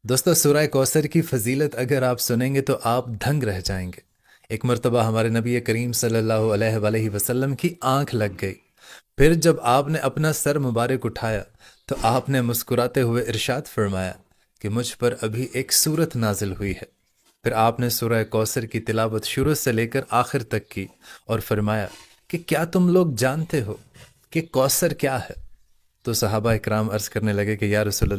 دوستو سورہ کوثر کی فضیلت اگر آپ سنیں گے تو آپ دھنگ رہ جائیں گے۔ ایک مرتبہ ہمارے نبی کریم صلی اللہ علیہ وآلہ وسلم کی آنکھ لگ گئی۔ پھر جب آپ نے اپنا سر مبارک اٹھایا تو آپ نے مسکراتے ہوئے ارشاد فرمایا کہ مجھ پر ابھی ایک سورت نازل ہوئی ہے۔ پھر آپ نے سورہ کوثر کی تلاوت شروع سے لے کر آخر تک کی اور فرمایا کہ کیا تم لوگ جانتے ہو کہ کوثر کیا ہے؟ تو صحابہ اکرام عرض کرنے لگے کہ یا رسول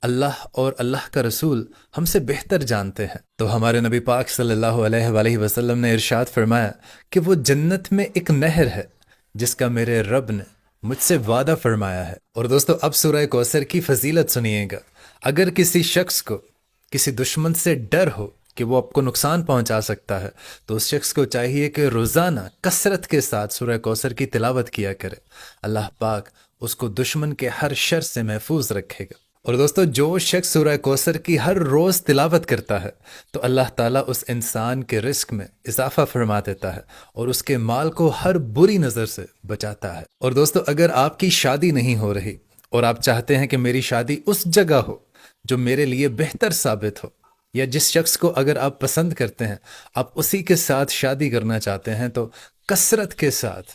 اللہ اور اللہ کا رسول ہم سے بہتر جانتے ہیں۔ تو ہمارے نبی پاک صلی اللہ علیہ وآلہ وسلم نے ارشاد فرمایا کہ وہ جنت میں ایک نہر ہے جس کا میرے رب نے مجھ سے وعدہ فرمایا ہے۔ اور دوستو اب سورہ کوثر کی فضیلت سنیے گا۔ اگر کسی شخص کو کسی دشمن سے ڈر ہو کہ وہ آپ کو نقصان پہنچا سکتا ہے تو اس شخص کو چاہیے کہ روزانہ کثرت کے ساتھ سورہ کوثر کی تلاوت کیا کرے۔ اللہ پاک اس کو دشمن کے ہر شر سے محفوظ رکھے گا۔ اور دوستو جو شخص سورہ کوثر کی ہر روز تلاوت کرتا ہے تو اللہ تعالیٰ اس انسان کے رزق میں اضافہ فرما دیتا ہے اور اس کے مال کو ہر بری نظر سے بچاتا ہے۔ اور دوستو اگر آپ کی شادی نہیں ہو رہی اور آپ چاہتے ہیں کہ میری شادی اس جگہ ہو جو میرے لیے بہتر ثابت ہو، یا جس شخص کو اگر آپ پسند کرتے ہیں آپ اسی کے ساتھ شادی کرنا چاہتے ہیں، تو کثرت کے ساتھ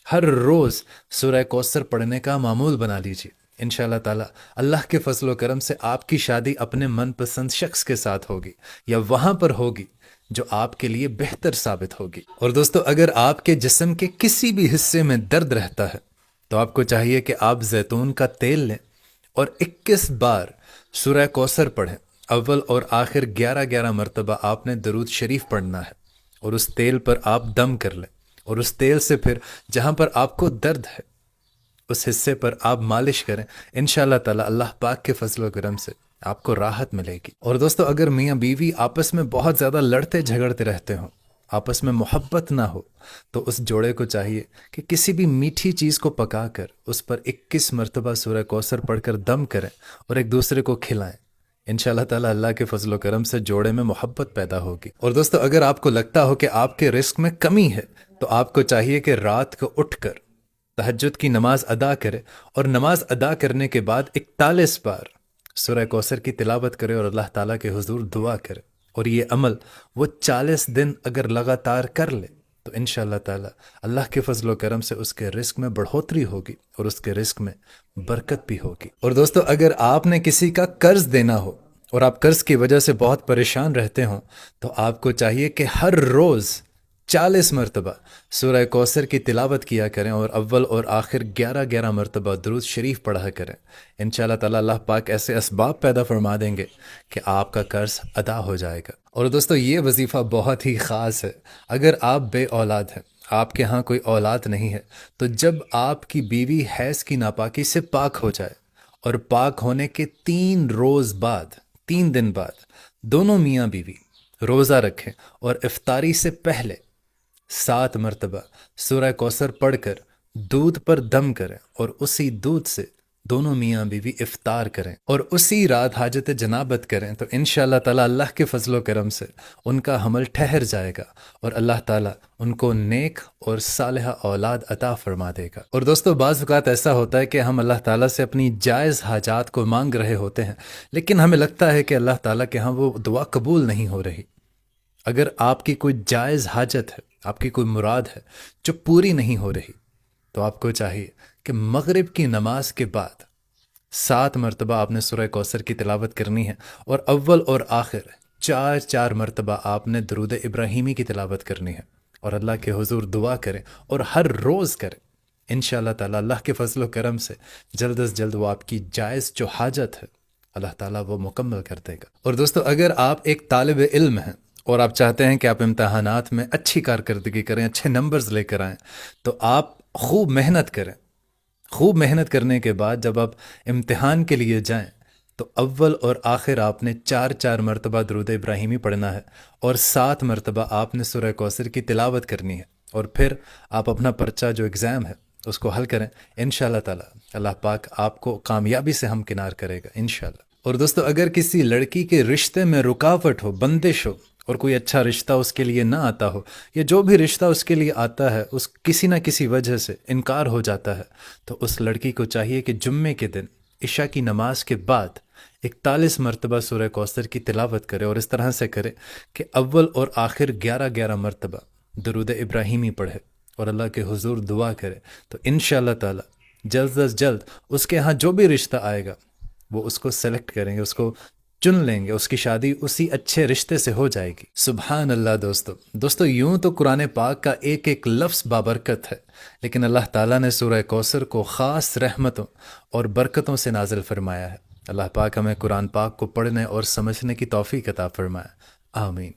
ہر روز سورہ کوثر پڑھنے کا معمول بنا لیجیے۔ انشاءاللہ تعالیٰ اللہ کے فضل و کرم سے آپ کی شادی اپنے من پسند شخص کے ساتھ ہوگی یا وہاں پر ہوگی جو آپ کے لیے بہتر ثابت ہوگی۔ اور دوستو اگر آپ کے جسم کے کسی بھی حصے میں درد رہتا ہے تو آپ کو چاہیے کہ آپ زیتون کا تیل لیں اور 21 بار سورہ کوثر پڑھیں۔ اول اور آخر 11 مرتبہ آپ نے درود شریف پڑھنا ہے اور اس تیل پر آپ دم کر لیں، اور اس تیل سے پھر جہاں پر آپ کو درد ہے اس حصے پر آپ مالش کریں۔ انشاءاللہ تعالیٰ اللہ پاک کے فضل و کرم سے آپ کو راحت ملے گی۔ اور دوستو اگر میاں بیوی آپس میں بہت زیادہ لڑتے جھگڑتے رہتے ہوں، آپس میں محبت نہ ہو، تو اس جوڑے کو چاہیے کہ کسی بھی میٹھی چیز کو پکا کر اس پر 21 مرتبہ سورہ کوثر پڑھ کر دم کریں اور ایک دوسرے کو کھلائیں۔ انشاءاللہ تعالیٰ اللہ کے فضل و کرم سے جوڑے میں محبت پیدا ہوگی۔ اور دوستو اگر آپ کو لگتا ہو کہ آپ کے رزق میں کمی ہے تو آپ کو چاہیے کہ رات کو اٹھ کر تہجد کی نماز ادا کرے اور نماز ادا کرنے کے بعد 41 بار سورہ کوثر کی تلاوت کرے اور اللہ تعالیٰ کے حضور دعا کرے، اور یہ عمل وہ 40 دن اگر لگاتار کر لے تو انشاءاللہ تعالیٰ اللہ کے فضل و کرم سے اس کے رزق میں بڑھوتری ہوگی اور اس کے رزق میں برکت بھی ہوگی۔ اور دوستو اگر آپ نے کسی کا قرض دینا ہو اور آپ قرض کی وجہ سے بہت پریشان رہتے ہوں تو آپ کو چاہیے کہ ہر روز 40 مرتبہ سورہ کوثر کی تلاوت کیا کریں اور اول اور آخر 11 مرتبہ درود شریف پڑھا کریں۔ انشاءاللہ تعالیٰ اللہ پاک ایسے اسباب پیدا فرما دیں گے کہ آپ کا قرض ادا ہو جائے گا۔ اور دوستو یہ وظیفہ بہت ہی خاص ہے۔ اگر آپ بے اولاد ہیں، آپ کے ہاں کوئی اولاد نہیں ہے، تو جب آپ کی بیوی حیض کی ناپاکی سے پاک ہو جائے اور پاک ہونے کے 3 دن بعد دونوں میاں بیوی روزہ رکھیں اور افطاری سے پہلے 7 مرتبہ سورہ کوثر پڑھ کر دودھ پر دم کریں اور اسی دودھ سے دونوں میاں بیوی افطار کریں اور اسی رات حاجت جنابت کریں، تو انشاءاللہ تعالیٰ اللہ کے فضل و کرم سے ان کا حمل ٹھہر جائے گا اور اللہ تعالیٰ ان کو نیک اور صالحہ اولاد عطا فرما دے گا۔ اور دوستو بعض اوقات ایسا ہوتا ہے کہ ہم اللہ تعالیٰ سے اپنی جائز حاجات کو مانگ رہے ہوتے ہیں، لیکن ہمیں لگتا ہے کہ اللہ تعالیٰ کے ہاں وہ دعا قبول نہیں ہو رہی۔ اگر آپ کی کوئی جائز حاجت ہے، آپ کی کوئی مراد ہے جو پوری نہیں ہو رہی، تو آپ کو چاہیے کہ مغرب کی نماز کے بعد 7 مرتبہ آپ نے سورہ کوثر کی تلاوت کرنی ہے اور اول اور آخر 4 مرتبہ آپ نے درود ابراہیمی کی تلاوت کرنی ہے اور اللہ کے حضور دعا کریں اور ہر روز کریں۔ انشاءاللہ تعالیٰ اللہ کے فضل و کرم سے جلد از جلد وہ آپ کی جائز جو حاجت ہے اللہ تعالیٰ وہ مکمل کر دے گا۔ اور دوستو اگر آپ ایک طالب علم ہیں اور آپ چاہتے ہیں کہ آپ امتحانات میں اچھی کارکردگی کریں، اچھے نمبرز لے کر آئیں، تو آپ خوب محنت کریں۔ خوب محنت کرنے کے بعد جب آپ امتحان کے لیے جائیں تو اول اور آخر آپ نے 4 مرتبہ درود ابراہیمی پڑھنا ہے اور 7 مرتبہ آپ نے سورہ کوثر کی تلاوت کرنی ہے، اور پھر آپ اپنا پرچہ جو ایگزام ہے اس کو حل کریں۔ انشاءاللہ تعالیٰ اللہ پاک آپ کو کامیابی سے ہمکنار کرے گا انشاءاللہ۔ اور دوستو اگر کسی لڑکی کے رشتے میں رکاوٹ ہو، بندش ہو، اور کوئی اچھا رشتہ اس کے لیے نہ آتا ہو، یا جو بھی رشتہ اس کے لیے آتا ہے اس کسی نہ کسی وجہ سے انکار ہو جاتا ہے، تو اس لڑکی کو چاہیے کہ جمعے کے دن عشاء کی نماز کے بعد 41 مرتبہ سورہ کوثر کی تلاوت کرے، اور اس طرح سے کرے کہ اول اور آخر 11 مرتبہ درود ابراہیمی پڑھے اور اللہ کے حضور دعا کرے، تو انشاءاللہ تعالی جلد از جلد اس کے ہاں جو بھی رشتہ آئے گا وہ اس کو سلیکٹ کریں گے، اس کو چن لیں گے، اس کی شادی اسی اچھے رشتے سے ہو جائے گی۔ سبحان اللہ۔ دوستو یوں تو قرآن پاک کا ایک ایک لفظ بابرکت ہے، لیکن اللہ تعالیٰ نے سورہ کوثر کو خاص رحمتوں اور برکتوں سے نازل فرمایا ہے۔ اللہ پاک ہمیں قرآن پاک کو پڑھنے اور سمجھنے کی توفیق عطا فرمائے، آمین۔